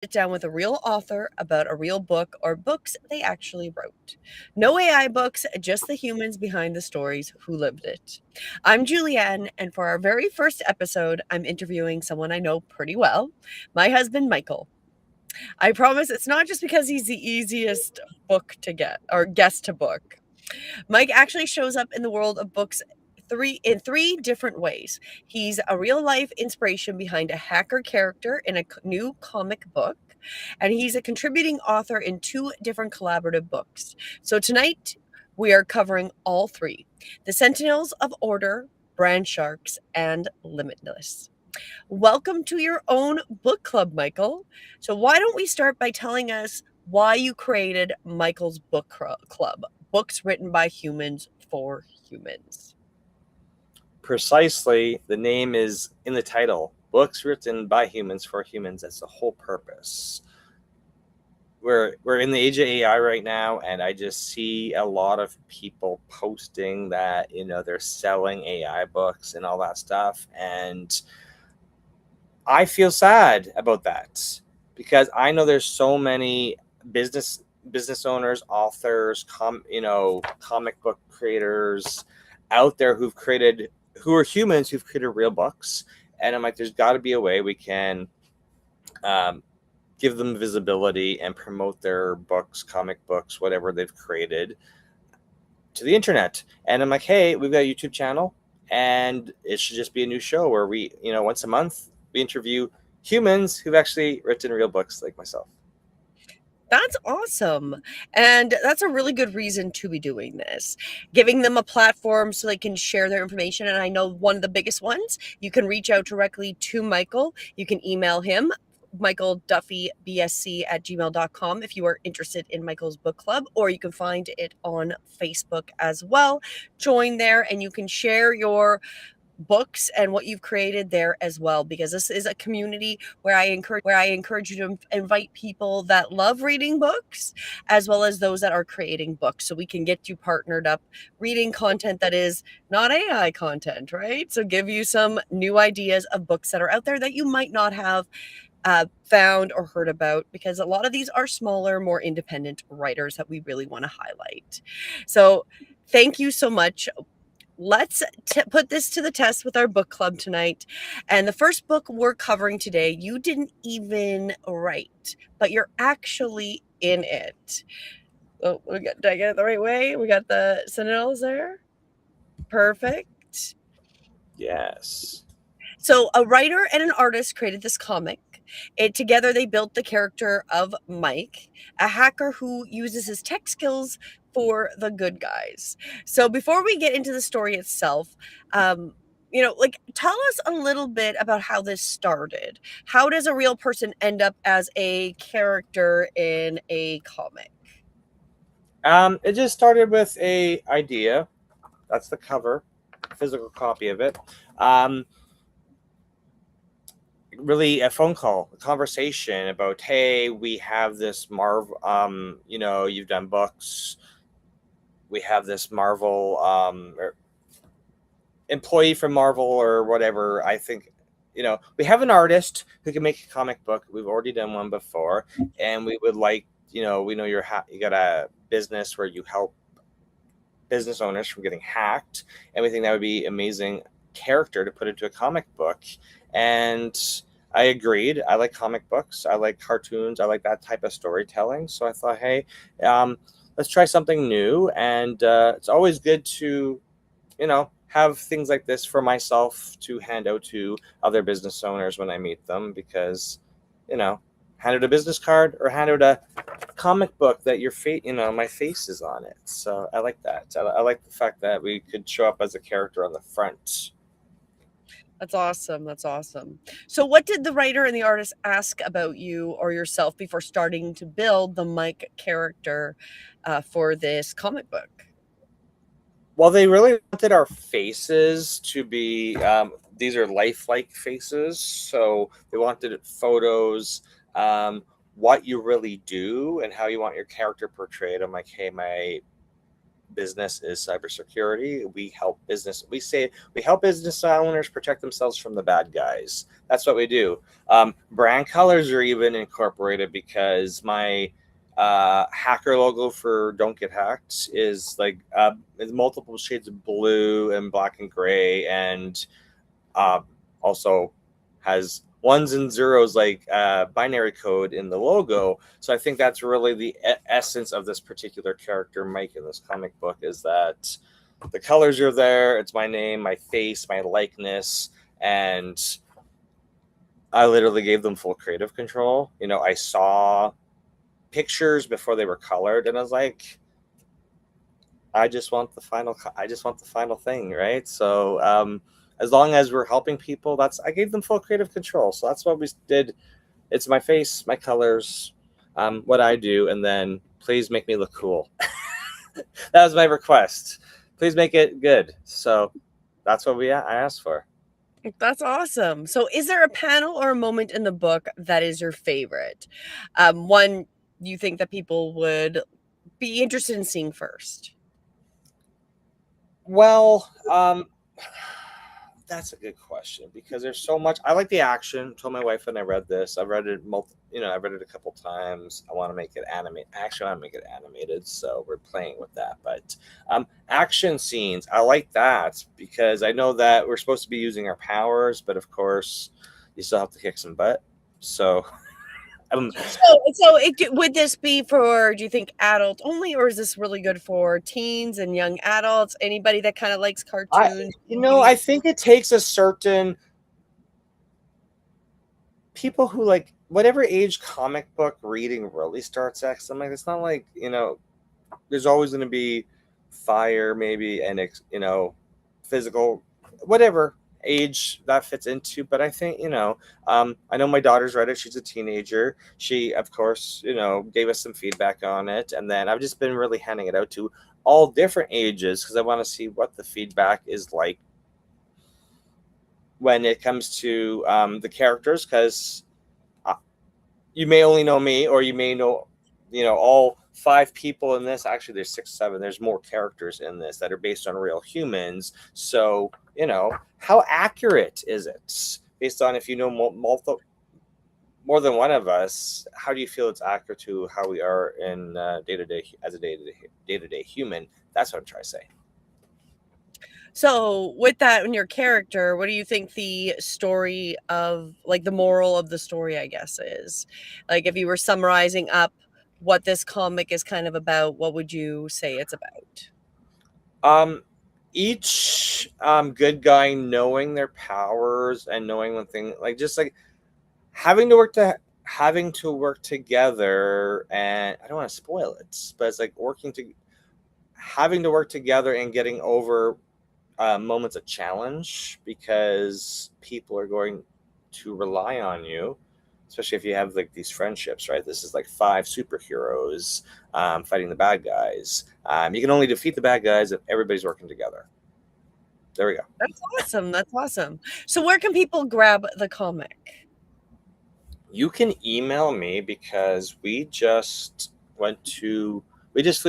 Sit down with a real author about a real book or books they actually wrote. No AI books, just the humans behind the stories who lived it. I'm Julianne, and for our very first episode, I'm interviewing someone I know pretty well, my husband, Michael. I promise it's not just because he's the easiest book to get or guest to book. Mike actually shows up in the world of books three different ways. He's a real life inspiration behind a hacker character in a new comic book, and he's a contributing author in two different collaborative books. So tonight we are covering all three: The Sentinels of Order, Brand Sharks, and Limitless. Welcome to your own book club, Michael. So, why don't we start by telling us why you created Michael's book club, books written by humans for humans? Precisely, the name is in the title. Books written by humans for humans. That's the whole purpose. We're in the age of AI right now, and I just see a lot of people posting that they're selling AI books and all that stuff, and I feel sad about that because I know there's so many business owners, authors, comic book creators out there who are humans who've created real books, and I'm like, there's got to be a way we can um, give them visibility and promote their books, comic books, whatever they've created to the internet. And I'm like, hey, we've got a YouTube channel, and it should just be a new show where we, once a month, we interview humans who've actually written real books like myself. That's awesome. And that's a really good reason to be doing this, giving them a platform so they can share their information. And I know one of the biggest ones, you can reach out directly to Michael. You can email him, mikeduffybsc@gmail.com, if you are interested in Michael's book club, or you can find it on Facebook as well. Join there and you can share your books and what you've created there as well, because this is a community where I encourage you to invite people that love reading books as well as those that are creating books, so we can get you partnered up reading content that is not AI content, right? So give you some new ideas of books that are out there that you might not have found or heard about, because a lot of these are smaller, more independent writers that we really want to highlight. So thank you so much. Let's put this to the test with our book club tonight. And the first book we're covering today, you didn't even write, but you're actually in it. Oh, did I get it the right way? We got the Sentinels there. Perfect. Yes. So a writer and an artist created this comic. Together they built the character of Mike, a hacker who uses his tech skills for the good guys. So before we get into the story itself, tell us a little bit about how this started. How does a real person end up as a character in a comic? It just started with a idea. That's the cover, physical copy of it. Um, Really a phone call, a conversation about, hey, we have this Marvel, you've done books. We have this Marvel employee from Marvel or whatever. I think, we have an artist who can make a comic book. We've already done one before, and we would like, we know you got a business where you help business owners from getting hacked, and we think that would be amazing character to put into a comic book. And I agreed. I like comic books. I like cartoons. I like that type of storytelling. So I thought, hey, let's try something new. And it's always good to, have things like this for myself to hand out to other business owners when I meet them, because, hand out a business card or hand out a comic book that your face, my face is on it. So I like that. I like the fact that we could show up as a character on the front. That's awesome. That's awesome. So, what did the writer and the artist ask about you or yourself before starting to build the Mike character for this comic book? Well, they really wanted our faces to be, these are lifelike faces. So they wanted photos, what you really do and how you want your character portrayed. I'm like, hey, business is cybersecurity. We help business. We help business owners protect themselves from the bad guys. That's what we do. Brand colors are even incorporated because my hacker logo for Don't Get Hacked is like is multiple shades of blue and black and gray, and uh, also has ones and zeros like binary code in the logo. So I think that's really the essence of this particular character, Mike, in this comic book, is that the colors are there. It's my name, my face, my likeness, and I literally gave them full creative control. I saw pictures before they were colored, and I was like, I just want the final thing, right? So as long as we're helping people, I gave them full creative control. So that's what we did. It's my face, my colors, what I do, and then please make me look cool. That was my request. Please make it good. So that's what I asked for. That's awesome. So, is there a panel or a moment in the book that is your favorite? One you think that people would be interested in seeing first? Well, that's a good question because there's so much. I like the action. I told my wife when I read this. I've read it I read it a couple times. I want to make it animate. Actually, I want to make it animated, so we're playing with that. But action scenes, I like that because I know that we're supposed to be using our powers, but of course, you still have to kick some butt. So, Would this be for, do you think, adult only, or is this really good for teens and young adults? Anybody that kind of likes cartoons? I think it takes a certain people who like whatever age comic book reading really starts at. I'm like, it's not like there's always going to be fire maybe and physical whatever age that fits into. But I think I know my daughter's read it. She's a teenager. She of course gave us some feedback on it, and then I've just been really handing it out to all different ages because I want to see what the feedback is like when it comes to the characters, because you may only know me, or you may know all five people in this. Actually, there's 6 7, there's more characters in this that are based on real humans. So how accurate is it based on, if you know more than one of us, how do you feel it's accurate to how we are in day-to-day as a day-to-day human? That's what I'm trying to say. So, with that in your character, what do you think the story of, like, the moral of the story, I guess, is? Like, if you were summarizing up what this comic is kind of about, what would you say it's about? Each good guy knowing their powers and knowing one thing, like just like having to work together, and I don't want to spoil it, but it's like having to work together and getting over moments of challenge, because people are going to rely on you, especially if you have like these friendships, right? This is like 5 superheroes fighting the bad guys. You can only defeat the bad guys if everybody's working together. There we go. That's awesome. That's awesome. So, where can people grab the comic? You can email me because we just flew to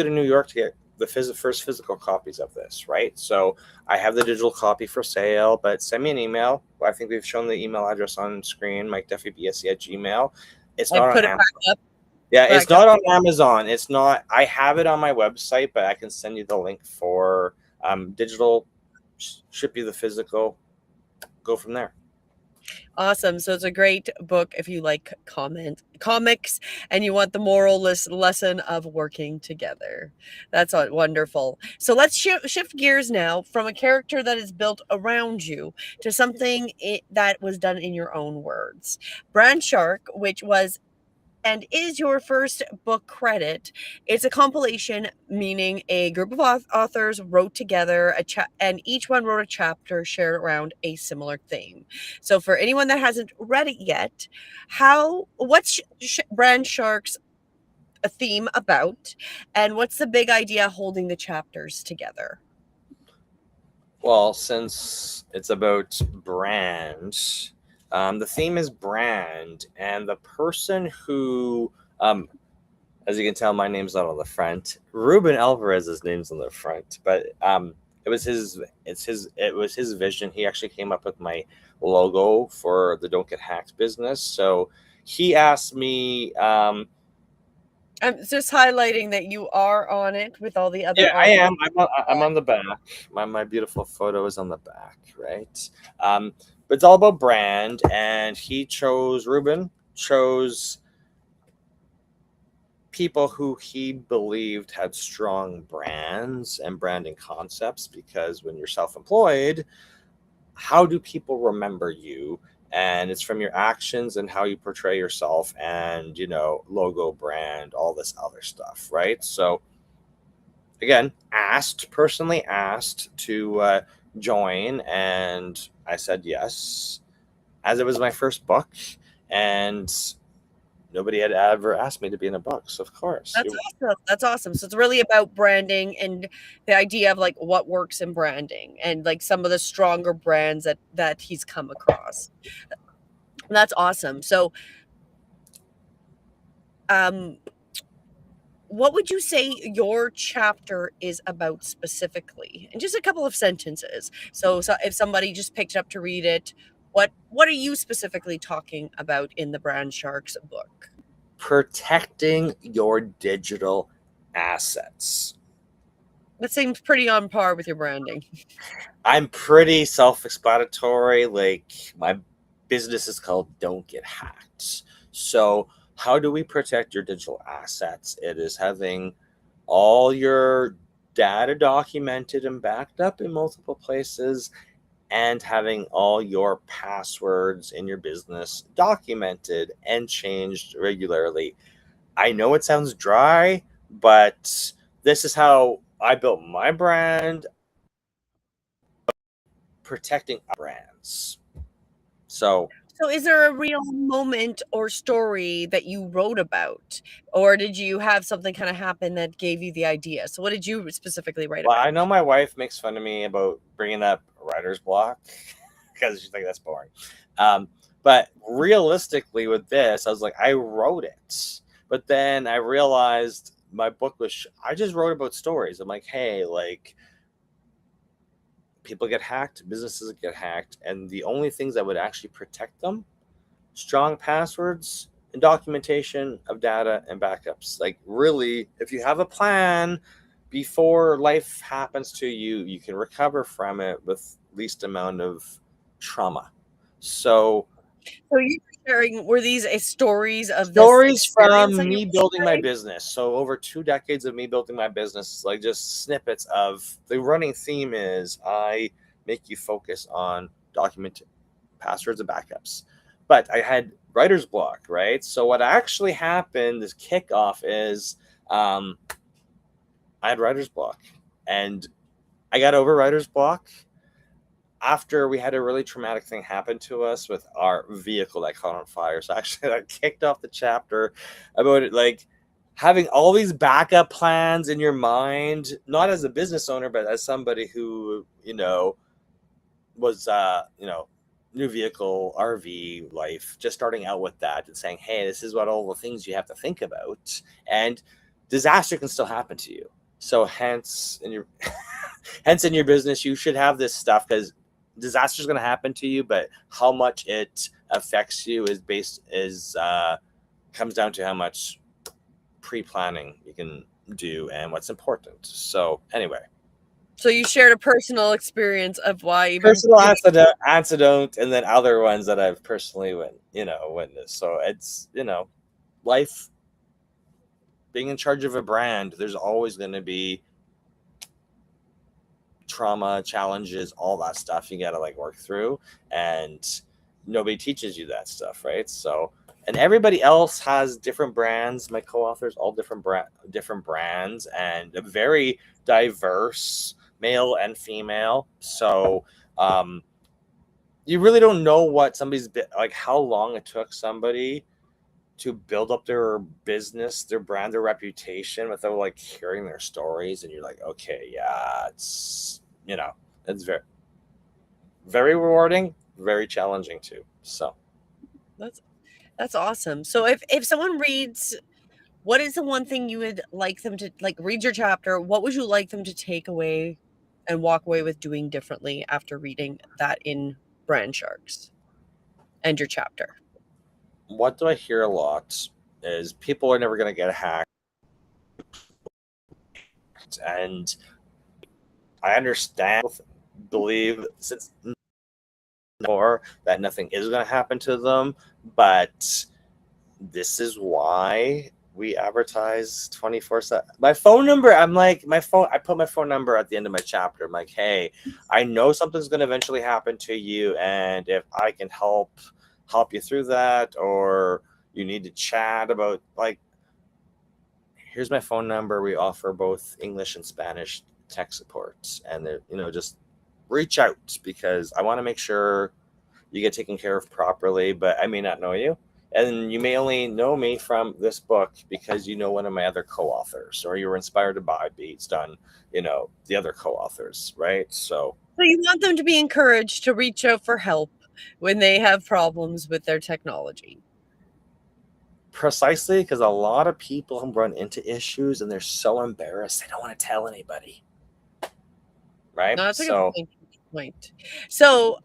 New York to get the first physical copies of this, right? So I have the digital copy for sale, but send me an email. I think we've shown the email address on screen, mikeduffybsc@gmail. It's I not put on it Amazon. back up. Yeah, it's Back up. not on Amazon. It's not. I have it on my website, but I can send you the link for digital, ship you the physical, go from there. Awesome. So it's a great book if you like comics and you want the moral lesson of working together. That's wonderful. So let's shift gears now from a character that is built around you to something that was done in your own words. Brand Shark, which was and is your first book credit. It's a compilation, meaning a group of authors wrote together and each one wrote a chapter shared around a similar theme. So, for anyone that hasn't read it yet, what's Brand Shark's a theme about, and what's the big idea holding the chapters together? Well, since it's about brand, the theme is brand, and the person who As you can tell, my name's not on the front. Ruben Alvarez's name's on the front, but it was his vision. He actually came up with my logo for the Don't Get Hacked business. So he asked me. I'm just highlighting that you are on it with all the other Yeah, I artwork. am. I'm on the back. My beautiful photo is on the back, right? But it's all about brand, and Ruben chose people who he believed had strong brands and branding concepts, because when you're self-employed, how do people remember you? And it's from your actions and how you portray yourself, and logo, brand, all this other stuff, right? So again, personally asked to join, and I said yes, as it was my first book, and nobody had ever asked me to be in a book. So of course, That's awesome. That's awesome. So it's really about branding and the idea of like what works in branding and like some of the stronger brands that he's come across. That's awesome. So um what would you say your chapter is about specifically? In just a couple of sentences. So if somebody just picked it up to read it, what are you specifically talking about in the Brand Sharks book? protecting your digital assets. That seems pretty on par with your branding. I'm pretty self-explanatory. Like, my business is called Don't Get Hacked. So, how do we protect your digital assets? It is having all your data documented and backed up in multiple places, and having all your passwords in your business documented and changed regularly. I know it sounds dry, but this is how I built my brand, protecting brands. So, So is there a real moment or story that you wrote about? Or did you have something kind of happen that gave you the idea? So what did you specifically write well, about? I know my wife makes fun of me about bringing up writer's block because she's like, that's boring. Um, but realistically, with this, I was like, I wrote it. But then I realized my book I just wrote about stories. I'm like, hey, like, people get hacked, businesses get hacked, and the only things that would actually protect them: strong passwords and documentation of data and backups. Like, really, if you have a plan before life happens to you, you can recover from it with least amount of trauma. So, So you were sharing, were these stories of this stories experience from that you me were building my sharing? business. So over 2 decades of me building my business, like, just snippets of the running theme is I make you focus on document passwords and backups. But I had writer's block, right? So what actually happened, this kickoff, is I had writer's block, and I got over writer's block after we had a really traumatic thing happen to us with our vehicle that caught on fire. So actually, that kicked off the chapter about it, like, having all these backup plans in your mind, not as a business owner, but as somebody who, was, new vehicle, RV life, just starting out with that and saying, hey, this is what all the things you have to think about. And disaster can still happen to you. So hence in your hence in your business, you should have this stuff, because disaster is going to happen to you, but how much it affects you comes down to how much pre-planning you can do and what's important. So anyway, So you shared a personal experience of why even personal antidote, and then other ones that I've personally witnessed. So it's, life, being in charge of a brand, there's always going to be trauma, challenges, all that stuff you got to, like, work through, and nobody teaches you that stuff, right? So, and everybody else has different brands. My co-authors, all different brands, and a very diverse, male and female. So, you really don't know what like, how long it took somebody to build up their business, their brand, their reputation, without, like, hearing their stories. And you're like, okay, yeah, it's very, very rewarding, very challenging too. So that's that's awesome. So if someone reads What is the one thing you would like them to like read your chapter? What would you like them to take away and walk away with doing differently after reading that in Brand Sharks and your chapter? What do I hear a lot is people are never going to get hacked, and I understand, believe since more that nothing is going to happen to them, but this is why we advertise 24/7. My phone number, I'm like, my phone, I put my phone number at the end of my chapter. I'm like, hey, I know something's going to eventually happen to you, and if I can help you through that, or you need to chat about, like, here's my phone number. We offer both English and Spanish tech support, and just reach out, because I want to make sure you get taken care of properly. But I may not know you, and you may only know me from this book because you know one of my other co-authors, or you were inspired to buy based on the other co-authors, right? So So you want them to be encouraged to reach out for help when they have problems with their technology. precisely, because a lot of people run into issues and they're so embarrassed they don't want to tell anybody, right? No, that's a good So point. So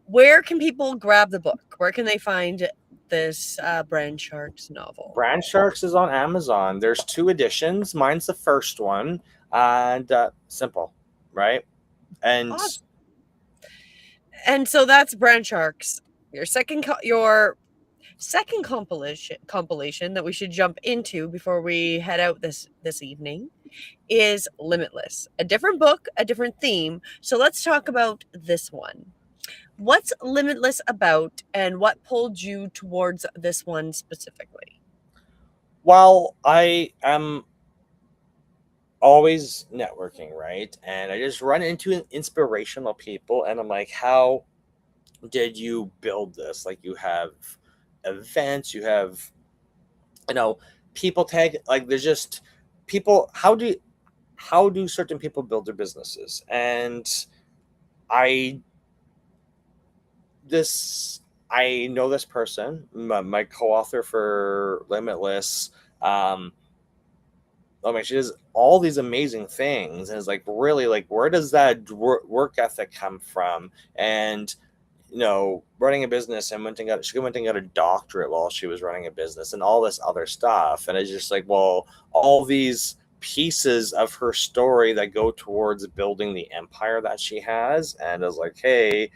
where can people grab the book? Where can they find this Brand Sharks novel? Brand Sharks is on Amazon. There's 2 editions. Mine's the first one, and simple, right? And Awesome. And so that's Brand Sharks. Your second compilation that we should jump into before we head out this evening is Limitless. A different book, a different theme. So let's talk about this one. What's Limitless about, and what pulled you towards this one specifically? while I am always networking, right? And I just run into inspirational people, and I'm like, how did you build this? Like, you have events, you have, you know, people tag, like, there's just people. How do certain people build their businesses? And I this I know this person, my co-author for Limitless. I mean, she does all these amazing things, and it's like, really, like, where does that work ethic come from? And running a business, and she went and got a doctorate while she was running a business, and all this other stuff. And it's just like, well, all these pieces of her story that go towards building the empire that she has. And I was like, hey,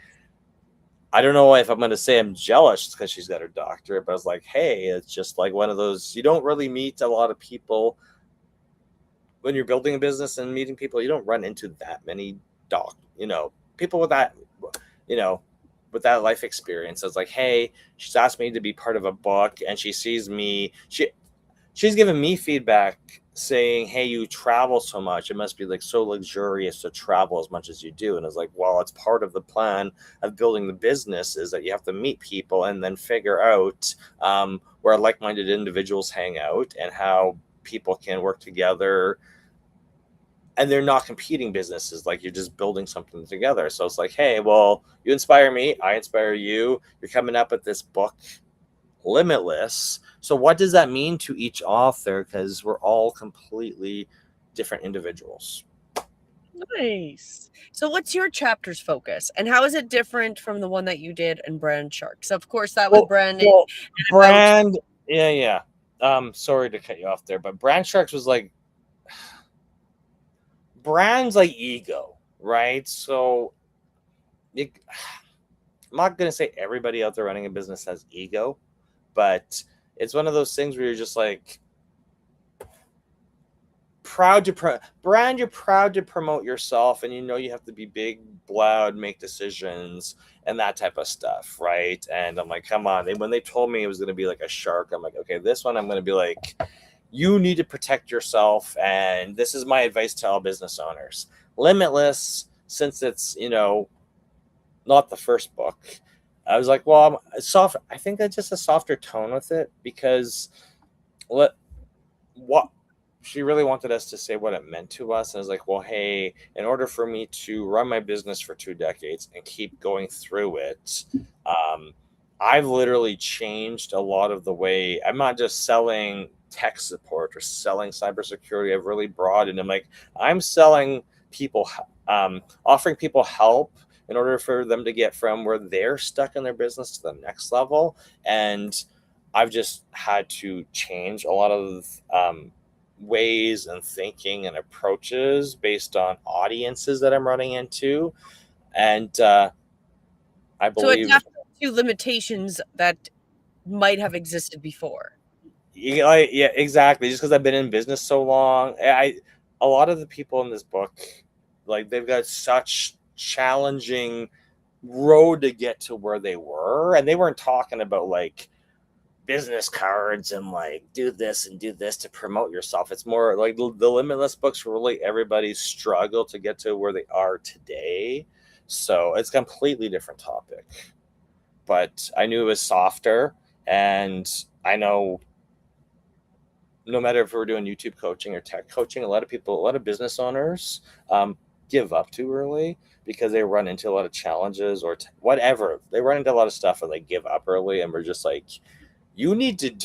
I don't know if I'm going to say I'm jealous because she's got her doctorate, but I was like, hey, it's just like one of those, you don't really meet a lot of people when you're building a business and meeting people. You don't run into that many people with that, you know, with that life experience. It's like, hey, she's asked me to be part of a book, and she sees me. She's given me feedback saying, hey, you travel so much. It must be like so luxurious to travel as much as you do. And it's like, well, it's part of the plan of building the business, is that you have to meet people and then figure out where like-minded individuals hang out and how people can work together. And they're not competing businesses, like, you're just building something together. So it's like, hey, well, you inspire me, I inspire you. You're coming up with this book, Limitless. So what does that mean to each author? Because we're all completely different individuals. Nice. So what's your chapter's focus, and how is it different from the one that you did in Brand Sharks? Of course, that was branding Well, about brand, yeah. Sorry to cut you off there, but Brand Sharks was like, brand's like ego, right? So I'm not gonna say everybody out there running a business has ego, but it's one of those things where you're just like, brand, you're proud to promote yourself, and you have to be big, loud, make decisions, and that type of stuff, right? And I'm like, come on. And when they told me it was going to be like a shark, I'm like, okay, this one I'm going to be like, you need to protect yourself, and this is my advice to all business owners. Limitless, since it's not the first book, I was like, well, soft. I think that's just a softer tone with it, because what she really wanted us to say what it meant to us. And I was like, well, hey, in order for me to run my business for 2 decades and keep going through it, I've literally changed a lot of the way. I'm not just selling tech support or selling cybersecurity. I've really broadened. I'm like, I'm selling people, offering people help in order for them to get from where they're stuck in their business to the next level. And I've just had to change a lot of ways and thinking and approaches based on audiences that I'm running into. And I So believe, adapt to limitations that might have existed before. yeah, exactly. Just because I've been in business so long, a lot of the people in this book, like they've got such challenging road to get to where they were, and they weren't talking about like business cards and like do this and do this to promote yourself. It's more like the Limitless books really everybody's struggle to get to where they are today. So it's a completely different topic. But I knew it was softer, and I know no matter if we're doing YouTube coaching or tech coaching, a lot of people, a lot of business owners give up too early because they run into a lot of challenges or whatever. They run into a lot of stuff and they give up early, and we're just like, you need to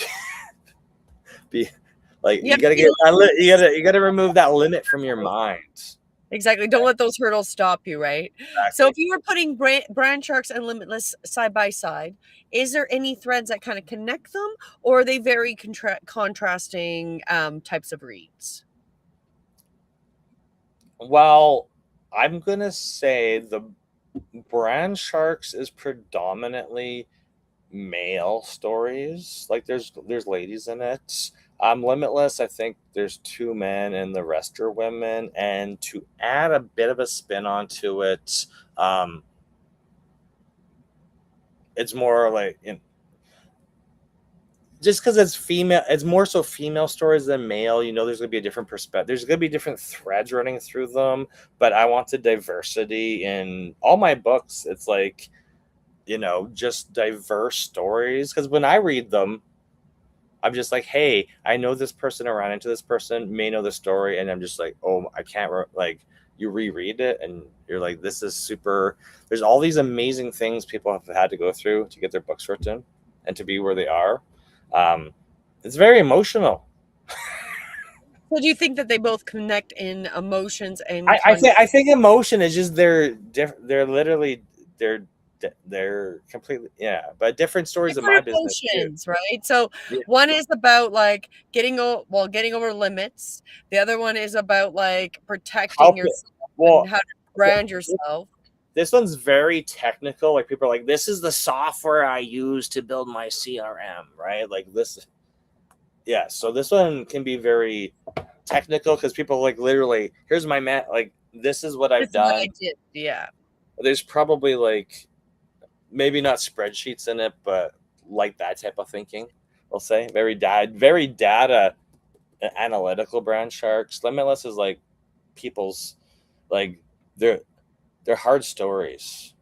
be like, You have to be you gotta remove that limit from your mind. exactly. Don't let those hurdles stop you, right? So if Exactly. you were putting Brand Sharks and Limitless side by side, is there any threads that kind of connect them, or are they very contrasting types of reads? Well, I'm gonna say the Brand Sharks is predominantly male stories. Like there's ladies in it. Limitless, I think there's two men and the rest are women. And to add a bit of a spin onto it, um, it's more like just because it's female, it's more so female stories than male. You know, there's gonna be a different perspective. There's gonna be different threads running through them. But I wanted diversity in all my books. It's like, just diverse stories. Because when I read them, I'm just like, hey, I know this person, I ran into this person, may know the story, and I'm just like, oh, I can't like. You reread it, and you're like, this is super. There's all these amazing things people have had to go through to get their books written, and to be where they are. Um, it's very emotional. So do you think that they both connect in emotions and I think emotion is just they're literally they're they're completely, yeah, but different stories in my different business too. emotions, right? So Yeah. one is about like getting over limits. The other one is about like protecting Help it. yourself and Well, how to brand yourself. this one's very technical. Like people are like, this is the software I use to build my CRM, right? Like this, yeah. So this one can be very technical because people like literally, here's my mat. Like this is what This I've is what I done. did. Yeah. There's probably like maybe not spreadsheets in it, but like that type of thinking. I'll say very data analytical. Brand Sharks. Limitless is like people's like they're hard stories.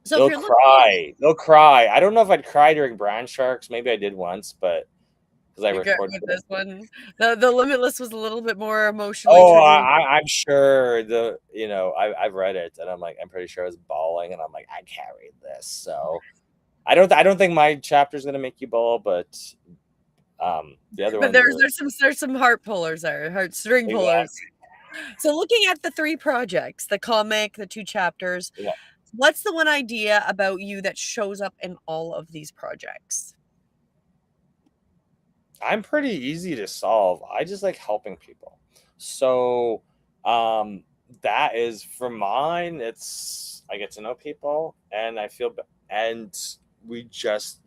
So if you're looking They'll cry. I don't know if I'd cry during Brand Sharks. Maybe I did once, but because I you're good recorded with it. this one. The Limitless was a little bit more emotionally Oh, triggering. I'm sure I've read it, and I'm like, I'm pretty sure I was bawling, and I'm like, I can't read this. So I don't think my chapter is gonna make you bawl, but the other But ones there's are there's some heart pullers there, heart string pullers. exactly. So looking at the three projects, the comic, the two chapters, Yeah. what's the one idea about you that shows up in all of these projects? I'm pretty easy to solve. I just like helping people. So that is for mine. It's I get to know people, and I feel and we just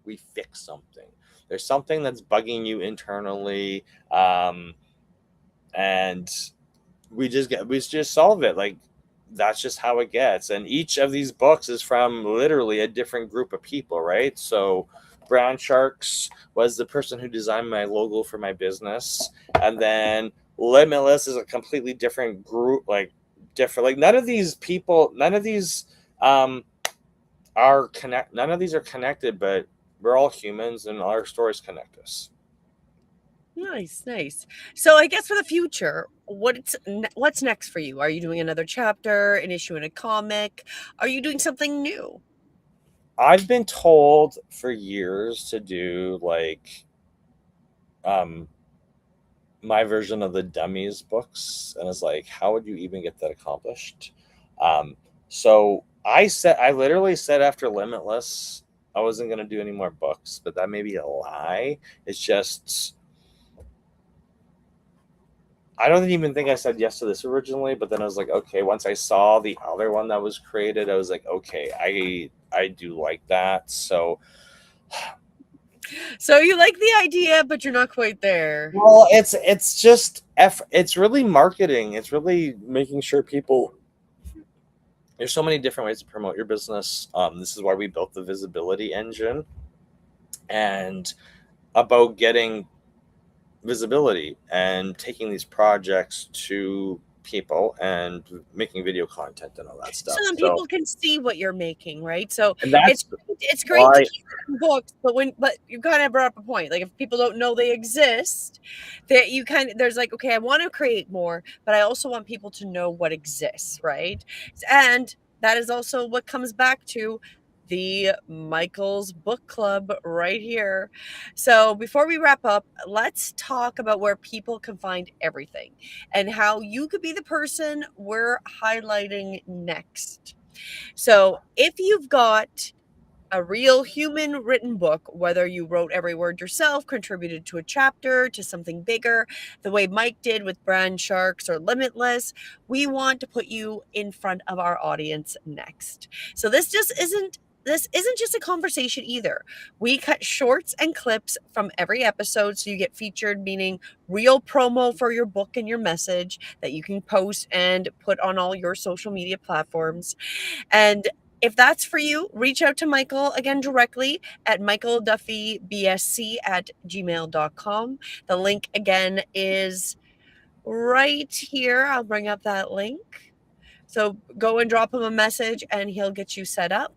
we fix something. There's something that's bugging you internally, and we just solve it. Like that's just how it gets. And each of these books is from literally a different group of people, right? So Brand Sharks was the person who designed my logo for my business, and then Limitless is a completely different group, like different. Like none of these um, none of these are connected, but we're all humans, and our stories connect us. Nice, nice. So I guess for the future, what's next for you? Are you doing another chapter, an issue in a comic? Are you doing something new? I've been told for years to do like my version of the dummies books, and it's like, how would you even get that accomplished? So I literally said after Limitless I wasn't going to do any more books, but that may be a lie. It's just, I don't even think I said yes to this originally, but then I was like, okay, once I saw the other one that was created, I was like, okay, I do like that. So So you like the idea, but you're not quite there. well, it's just it's really marketing. It's really making sure people, there's so many different ways to promote your business. This is why we built the visibility engine, and about getting visibility and taking these projects to people and making video content and all that So stuff. then So, people can see what you're making, right? So and that's it's great to why, keep writing books, but you kind of brought up a point. Like if people don't know they exist, that you kind of there's like, okay, I want to create more, but I also want people to know what exists, right? And that is also what comes back to the Michael's Book Club right here. So before we wrap up, let's talk about where people can find everything and how you could be the person we're highlighting next. So, if you've got a real human written book, whether you wrote every word yourself, contributed to a chapter, to something bigger, the way Mike did with Brand Sharks or Limitless, we want to put you in front of our audience next. So this isn't just a conversation either. We cut shorts and clips from every episode so you get featured, meaning real promo for your book and your message that you can post and put on all your social media platforms. And if that's for you, reach out to Michael again directly at mikeduffybsc at gmail.com. The link again is right here. I'll bring up that link. So go and drop him a message and he'll get you set up.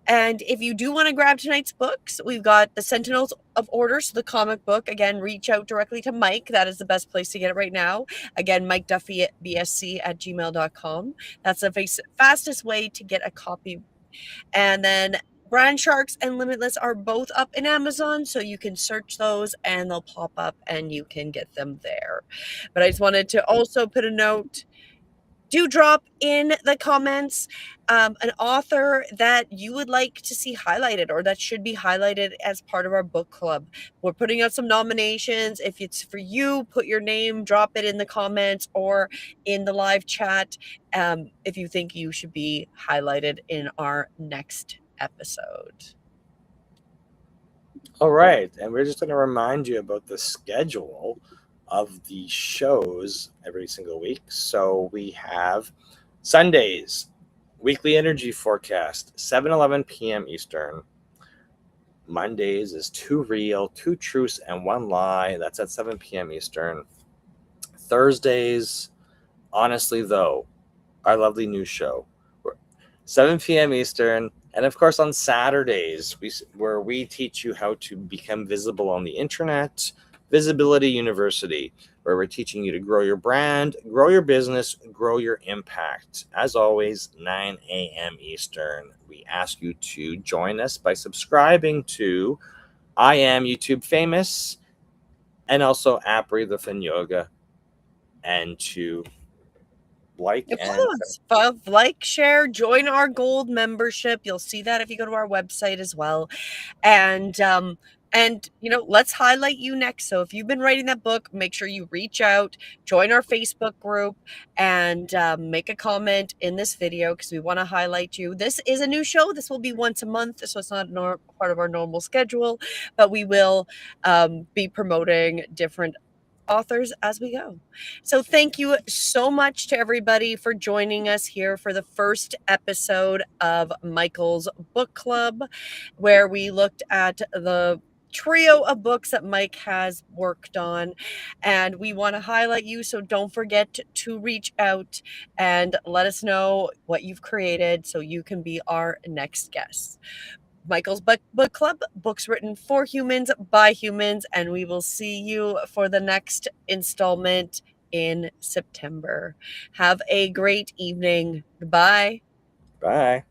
And if you do want to grab tonight's books, we've got the Sentinels of Order, so the comic book. Again, reach out directly to Mike. That is the best place to get it right now. Again, mikeduffybsc at gmail.com. That's the fastest way to get a copy. And then Brand Sharks and Limitless are both up in Amazon, so you can search those and they'll pop up and you can get them there. But I just wanted to also put a note, do drop in the comments an author that you would like to see highlighted or that should be highlighted as part of our book club. We're putting out some nominations. If it's for you, put your name, drop it in the comments or in the live chat if you think you should be highlighted in our next episode. all right. And we're just going to remind you about the schedule of the shows every single week. So we have Sundays, weekly energy forecast, 7:11 p.m. Eastern. Mondays is Two Real, Two Truths, and One Lie. That's at 7 p.m. Eastern. Thursdays, Honestly Though, our lovely news show, 7 p.m. Eastern. And of course, on Saturdays, where we teach you how to become visible on the internet, Visibility University, where we're teaching you to grow your brand, grow your business, grow your impact. As always, 9 a.m. Eastern. We ask you to join us by subscribing to I Am YouTube Famous and also App Breathe Within Yoga, and to like and Follow us. Like, share, join our gold membership. You'll see that if you go to our website as well. And let's highlight you next. So if you've been writing that book, make sure you reach out, join our Facebook group, and make a comment in this video because we want to highlight you. This is a new show. This will be once a month, so it's not part of our normal schedule, but we will be promoting different authors as we go. So thank you so much to everybody for joining us here for the first episode of Michael's Book Club, where we looked at the trio of books that Mike has worked on, and we want to highlight you, so don't forget to reach out and let us know what you've created so you can be our next guest. Michael's Book Club, books written for humans by humans, and we will see you for the next installment in September. Have a great evening. Goodbye. bye.